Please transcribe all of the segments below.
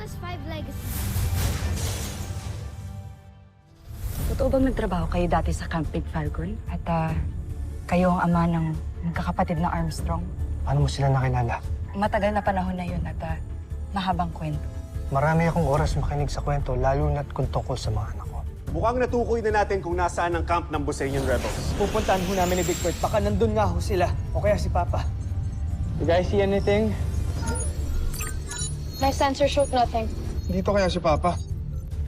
Voltes 5 Legacy. Totoo bang nagtrabaho kayo dati sa Camp Big Falcon? At kayo ang ama ng magkakapatid na Armstrong? Paano mo sila nakilala? Matagal na panahon na yun at mahabang kwento. Marami akong oras makinig sa kwento, lalo na't kung tungkol sa mga anak ko. Mukhang natukoy na natin kung nasaan ang camp ng Buseñan Rebels. Pupuntahan ho namin ni Bigfoot. Baka nandun nga ho sila. O kaya si Papa. You guys see anything? My sensor showed nothing. Dito kaya si Papa?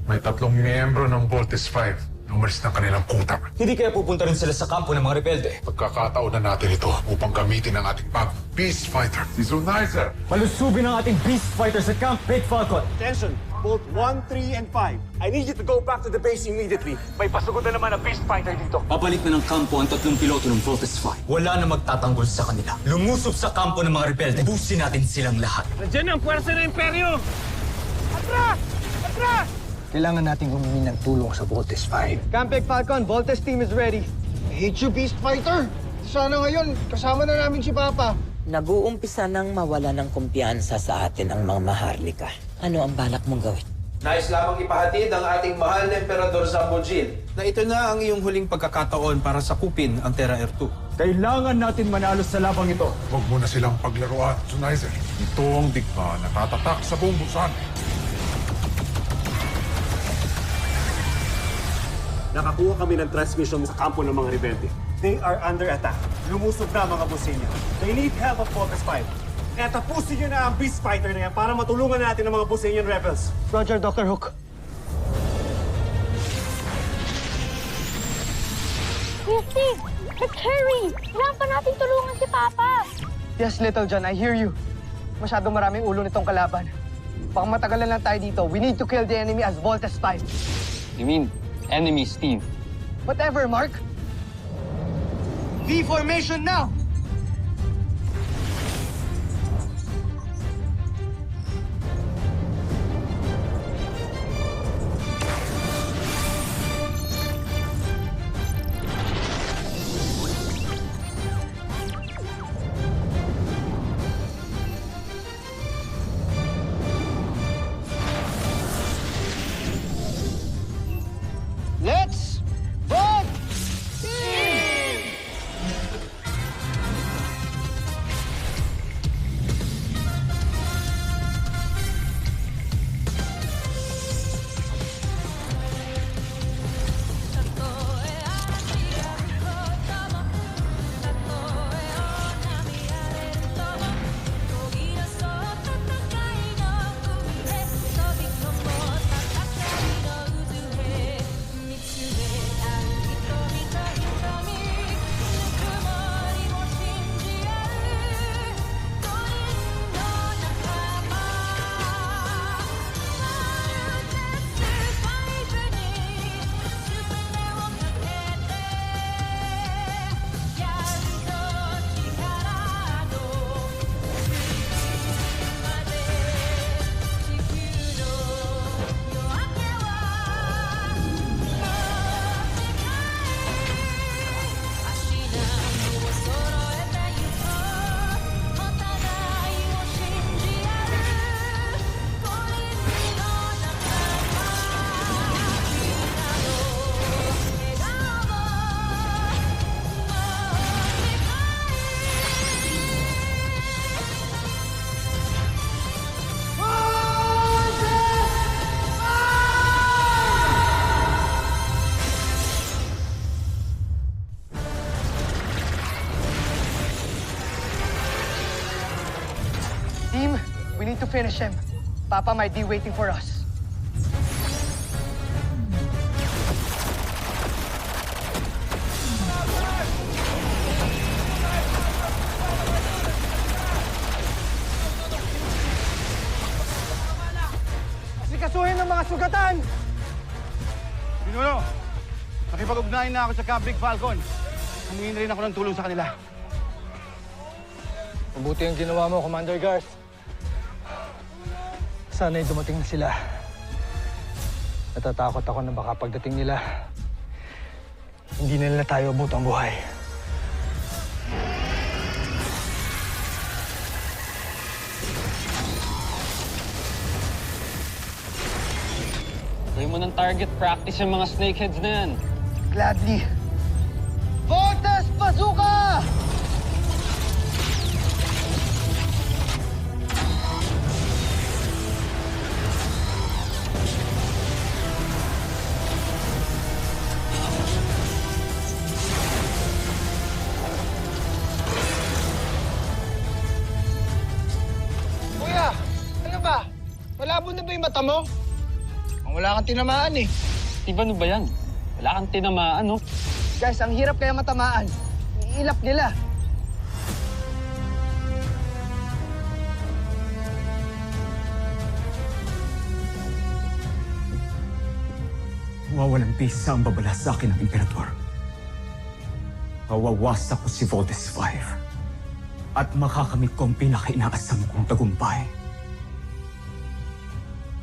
May 3 miyembro ng Voltes 5 na umalis ng kanilang kutak. Hindi kaya pupunta rin sila sa kampo ng mga rebelde? Pagkakataon na natin ito upang gamitin ang ating bagong Beast Fighter, si Zunizer. Malusubin ang ating Beast Fighter sa Camp Big Falcon. Attention! Bolt 1, 3, and 5. I need you to go back to the base immediately. May pasugot na naman ang Beast Fighter dito. Pabalik na ng kampo ang 3 piloto ng Voltes 5. Wala na magtatanggol sa kanila. Lumusob sa kampo ng mga rebelde. Busin natin silang lahat. Nandiyan ang puwersa ng Imperyo! Atras! Atras! Kailangan nating humingi ng tulong sa Voltes 5. Camp Big Falcon, Voltes team is ready. I hate you, Beast Fighter! Sana ngayon, kasama na namin si Papa. Nag-uumpisa nang mawala ng kumpiyansa sa atin ang mga Maharlika. Ano ang balak mong gawin? Nais lamang ipahatid ang ating mahal na Emperador Zambojin na ito na ang iyong huling pagkakataon para sakupin ang Terra Air 2. Kailangan natin manalo sa labang ito. Huwag mo na silang paglaruan, Zunizer. Ito ang digma na tatatak sa buong busan. Nakakuha kami ng transmission sa kampo ng mga rebelde. They are under attack. Lumusob na mga Buseñan. They need help of Voltes 5. Kaya tapusin nyo na ang Beast Fighter na yan para matulungan natin ang mga Buseñan Rebels. Roger, Dr. Hook. Kuya Steve! It's Harry! Kailangan pa natin tulungan si Papa! Yes, Little John, I hear you. Masyadong maraming ulo nitong kalaban. Baka matagalan lang tayo dito. We need to kill the enemy as Voltes 5. You mean enemy Steve? Whatever, Mark. V formation now! Let's vote! Team, we need to finish him. Papa might be waiting for us. Sikasuhin ng mga sugatan! Pinuno, nakipag-ugnayan na ako sa Camp Big Falcon. Humingi na rin ako ng tulong sa kanila. Mabuti ang ginawa mo, Commander Garth. Sana'y dumating na sila. Natatakot ako na baka pagdating nila, hindi na nila tayo abutang buhay. Gawin mo ng target practice yung mga snakeheads na yan. Gladly. Voltes Bazooka! Kuya, ano ba? Malabo na ba yung mata mo? Wala kang tinamaan eh. Steve, ano ba yan? Wala kang tinamaan, no? Guys, ang hirap kaya matamaan. Iilap nila. Mawawalang bisa ang babala sa akin ng Emperador. Mawawasak ko si Voltes 5 at makakamit ko ang pinaka-inaasam kong tagumpay.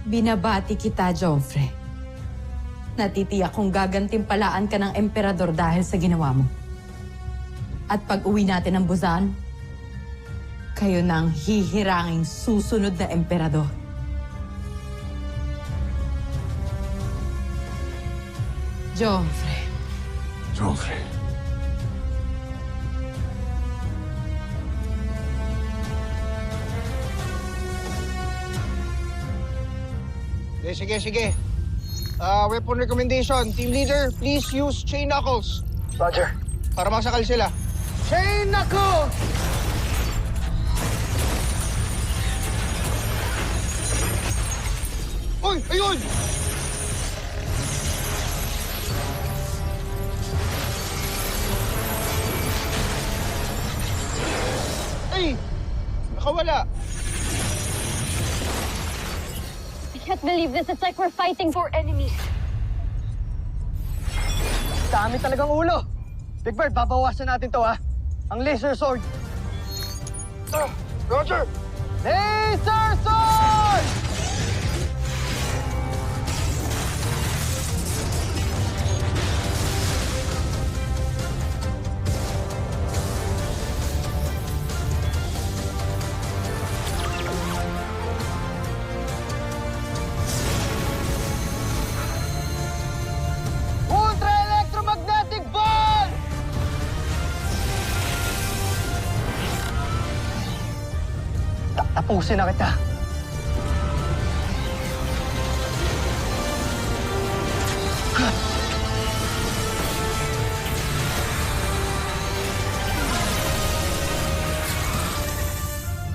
Binabati kita, Joffrey. Natitiyak kong gagantimpalaan ka ng Emperador dahil sa ginawa mo. At pag uwi natin ng Busan, kayo na ang hihiranging susunod na Emperador. Joffrey. Joffrey. Sige. Weapon recommendation. Team leader, please use chain knuckles. Roger. Para masakal sila. Chain Knuckles! Uy! Ayun! Ay! Nakawala. I can't believe this. It's like we're fighting for enemies. Dami talagang ulo. Big Bird, babawasan natin to, ha? Ang laser sword. Roger! Laser sword! Ultra electromagnetic ball! Tapusin na kita.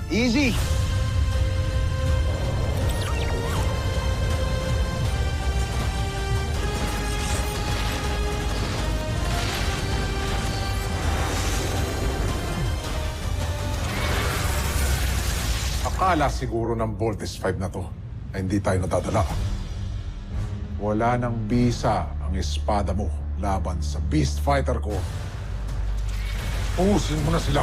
Easy. Akala siguro ng Voltes 5 na to ay hindi tayo nadadala. Wala nang bisa ang espada mo laban sa Beast Fighter ko. Pusin mo na sila.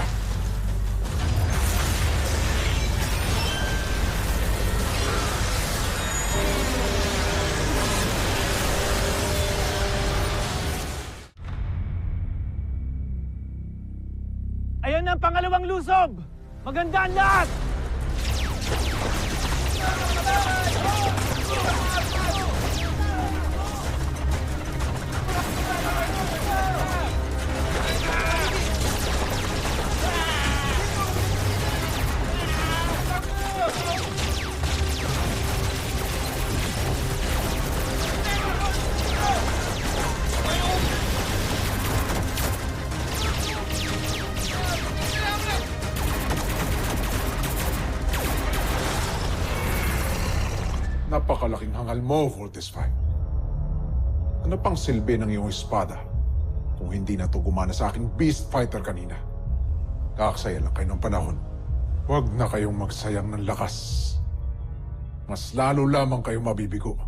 Ayan na ang pangalawang lusob. Maganda ang lahat. Napakalaking hangal mo, Voltes 5. Ano pang silbi ng iyong espada kung hindi na to gumana sa aking Beast Fighter kanina? Kakaksaya lang kayo ng panahon. Huwag na kayong magsayang ng lakas. Mas lalo lamang kayong mabibigo.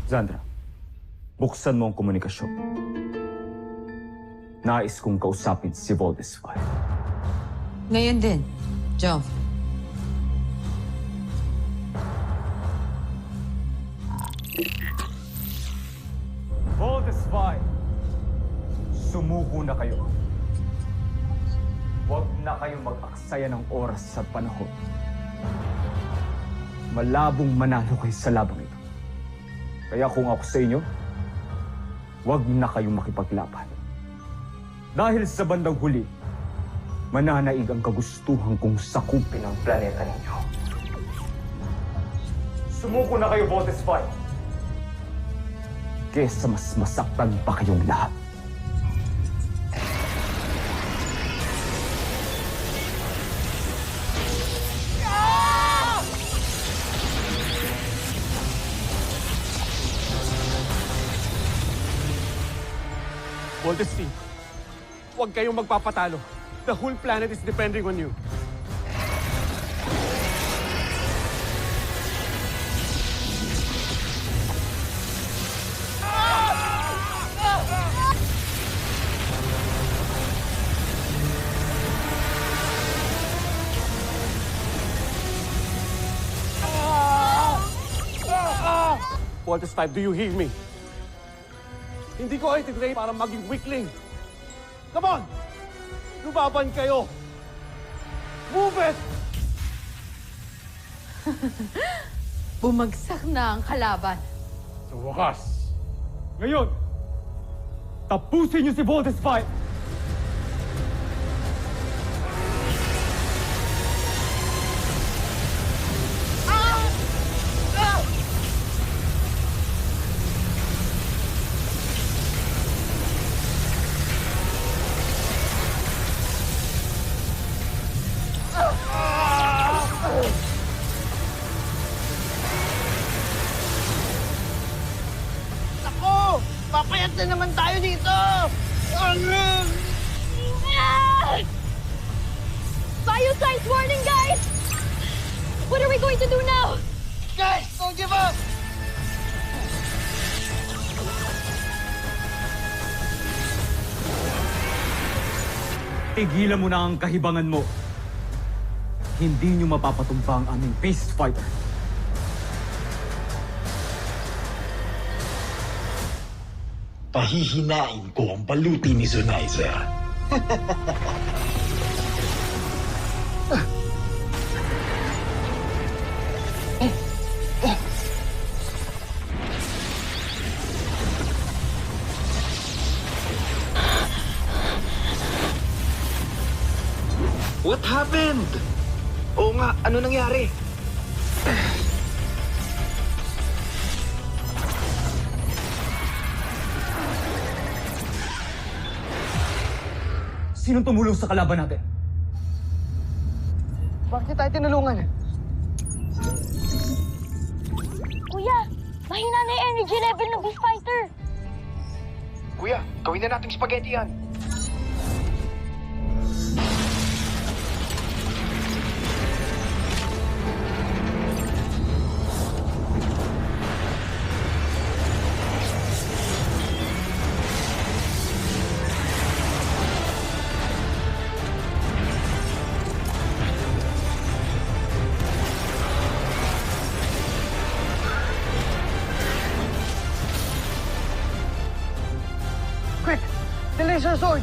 Zandra, buksan mo ang komunikasyon. Nais kong kausapin si Voltes 5. Ngayon din, Joff. Voltes 5, sumuko na kayo. Huwag na kayo mag-aksaya ng oras sa panahon. Malabong manalo kayo sa labang ito. Kaya kung ako sa inyo, huwag na kayong makipaglaban. Dahil sa bandang huli, mananaig ang kagustuhan kong sakupin ang planeta ninyo. Sumuko na kayo, Voltes 5. Kesa mas masaktan pa kayong lahat. Voltes team, huwag kayong magpapatalo. The whole planet is depending on you. Voltes 5, do you hear me? Hindi ko kayo titrain para maging weakling. Come on! Lumaban kayo! Move it! Bumagsak na ang kalaban. Sa wakas, ngayon, tapusin niyo si Voltes 5! Ako! Papayat na naman tayo dito! Bioscience warning, guys! What are we going to do now? Guys, don't give up! Tigilan mo na ang kahibangan mo. Hindi niyo mapapatumba ang aming Beast Fighter. Pahihinain ko ang baluti ni Zonizer. What happened? Oo nga, ano nangyari? Sinong tumulong sa kalaban natin? Bakit tayo tinulungan? Kuya, mahina na yung energy level ng Beast Fighter. Kuya, gawin na nating spaghetti yan. Quick! The laser sword!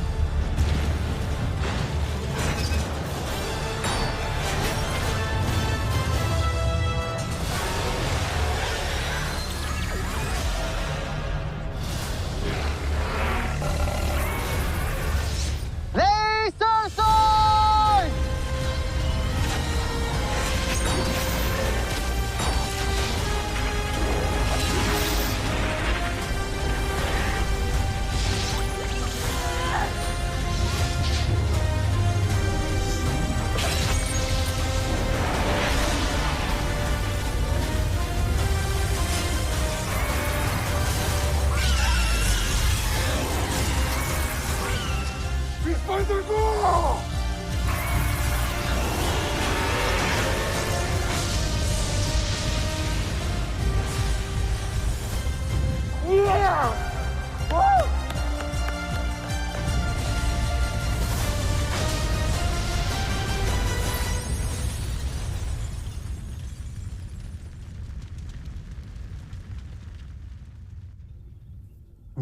Laser sword! Beast Fighter ko!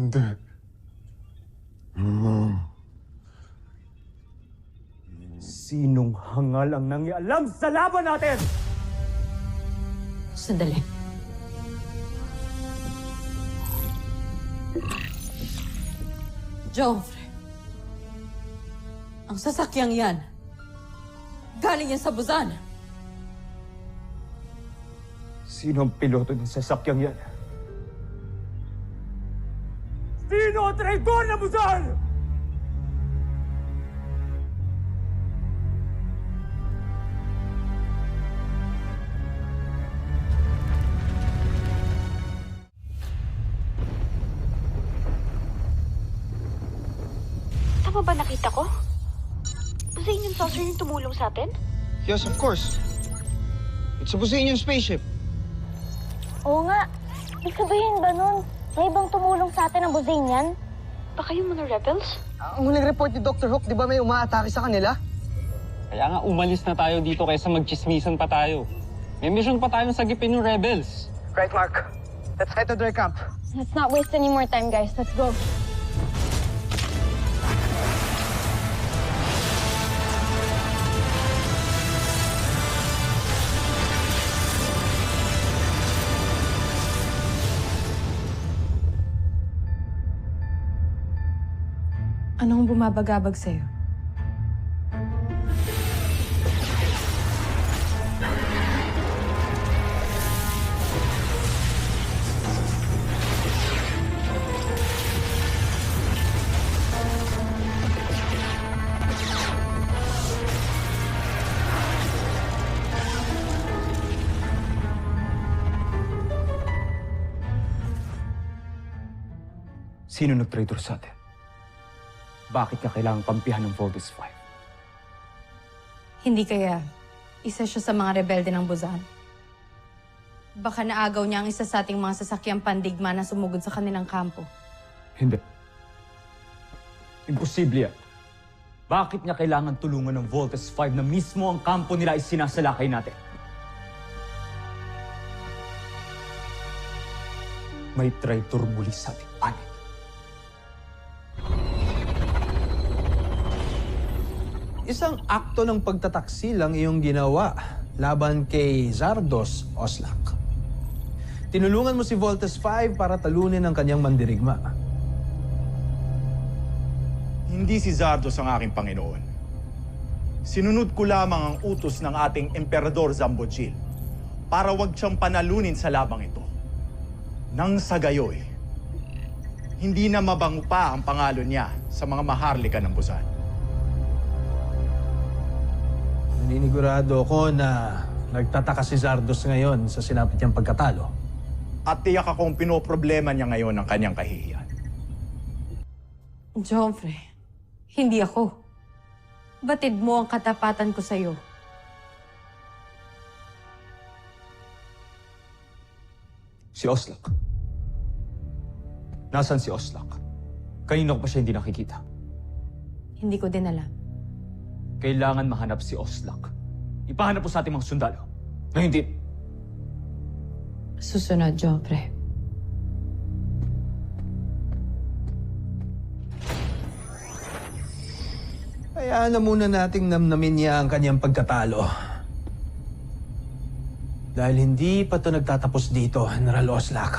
Hindi. Sinong hangal ang nangialam sa laban natin? Sandali. Joffrey, ang sasakyang yan, galing yan sa Busan. Sino ang piloto ng sasakyang yan? Sino ang traidor na Busan? Tama ba nakita ko? Busanian saucer yung tumulong sa atin? Yes, of course. It's a Busanian spaceship. Oo nga. Ibig sabihin ba nun, may ibang tumulong sa atin ng Busanian? Baka yung mga rebels? Ang huling report ni Dr. Hook, di ba may umaatake sa kanila? Kaya nga umalis na tayo dito kaysa magchismisan pa tayo. May mission pa tayong sagipin ng rebels. Right, Mark. Let's head to their camp. Let's not waste any more time, guys. Let's go. Anong bumabagabag sa'yo? Sino nag-traitor sa atin? Bakit ka kailangang kampihan ng Voltes 5? Hindi kaya isa siya sa mga rebelde ng Busan? Baka naagaw niya ang isa sa ating mga sasakyang pandigma na sumugod sa kanilang kampo. Hindi. Imposible yan. Bakit niya kailangan tulungan ng Voltes 5 na mismo ang kampo nila ay sinasalakay natin? May traitor muli sa ating panig. Isang akto ng pagtataksil ang iyong ginawa laban kay Zardos Oslak. Tinulungan mo si Voltes 5 para talunin ang kanyang mandirigma. Hindi si Zardos ang aking Panginoon. Sinunod ko lamang ang utos ng ating Emperador Zambojil para wag siyang panalunin sa labang ito. Nang sa gayoy, hindi na mabango pa ang pangalan niya sa mga maharlika ng Busan. Naninigurado ko na nagtataka si Zardos ngayon sa sinapit niyang pagkatalo. At tiyak akong pinoproblema niya ngayon ang kanyang kahihiyan. Joffrey, hindi ako. Batid mo ang katapatan ko sa'yo. Si Oslak. Nasaan si Oslak? Kanino ko pa siya hindi nakikita? Hindi ko din alam. Kailangan mahanap si Oslak. Ipahanap po sa ating mga sundalo. Na hindi. Susunod, Joffrey. Kaya na muna nating namnamin niya ang kanyang pagkatalo. Dahil hindi pa ito nagtatapos dito, General Oslak.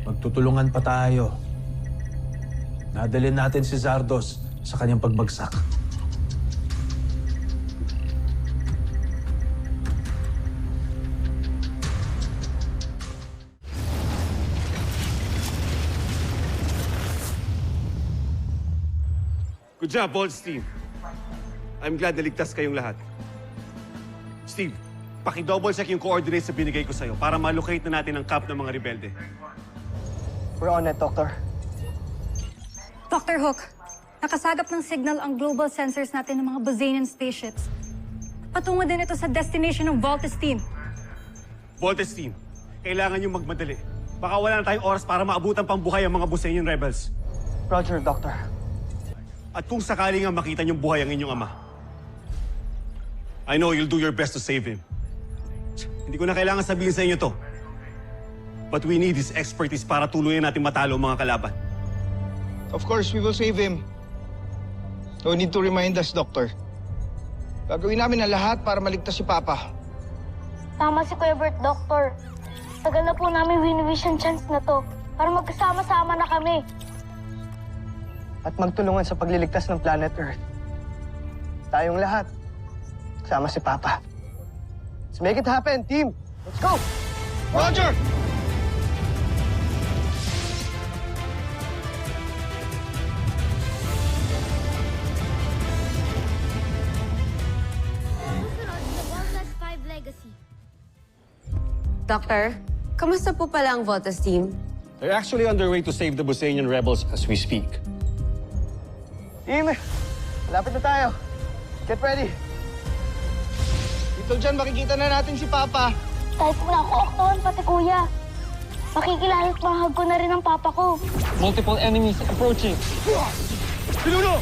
Magtutulungan pa tayo. Nadalhin natin si Zardos sa kanyang pagbagsak. Good job, Bolts team. I'm glad naligtas kayong lahat. Steve, paki-double check yung coordinates na binigay ko sa'yo para ma-locate na natin ang camp ng mga rebelde. We're on it, Doctor. Dr. Hook, nakasagap ng signal ang global sensors natin ng mga Busanian spaceships. Patungo din ito sa destination ng Voltes team. Voltes team, kailangan yung magmadali. Baka wala na tayong oras para maabutan pang buhay ang mga Busanian rebels. Roger, Doctor. At kung sakali nga makita niyong buhay ang inyong ama, I know you'll do your best to save him. Hindi ko na kailangan sabihin sa inyo to. But we need his expertise para tuluyan natin matalo ang mga kalaban. Of course, we will save him. No need to remind us, Doctor. Gagawin namin ang lahat para maligtas si Papa. Tama si Kuya Bert, Doctor. Tagal na po namin win-wish ang chance na to para magkasama-sama na kami. At magtulungan sa pagliligtas ng planet Earth. Tayong lahat. Kasama si Papa. Let's make it happen, team! Let's go! Roger! Doctor, kamusta po pala ang Voltas team? They're actually underway to save the Bosanian rebels as we speak. Team, malapit na tayo. Get ready. Dito dyan, makikita na natin si Papa. Kahit po na ako, Octon, pati Kuya. Makikilahit mahag ko na rin ang Papa ko. Multiple enemies approaching. Pinuno!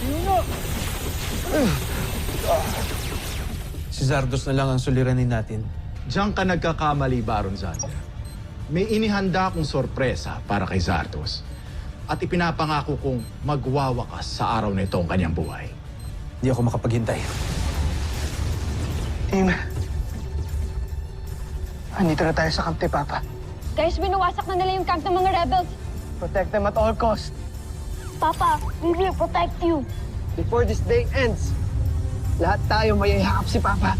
Si Zardos na lang ang suliranin natin. Diyan ka nagkakamali, Baron Zander. May inihanda akong sorpresa para kay Zardos. At ipinapangako kong magwawakas sa araw na ito ang kanyang buhay. Hindi ako makapaghintay. Team, andito na tayo sa camp ni Papa. Guys, binuwasak na nila yung camp ng mga rebels. Protect them at all costs. Papa, we will protect you. Before this day ends, lahat tayo mayayakap si Papa.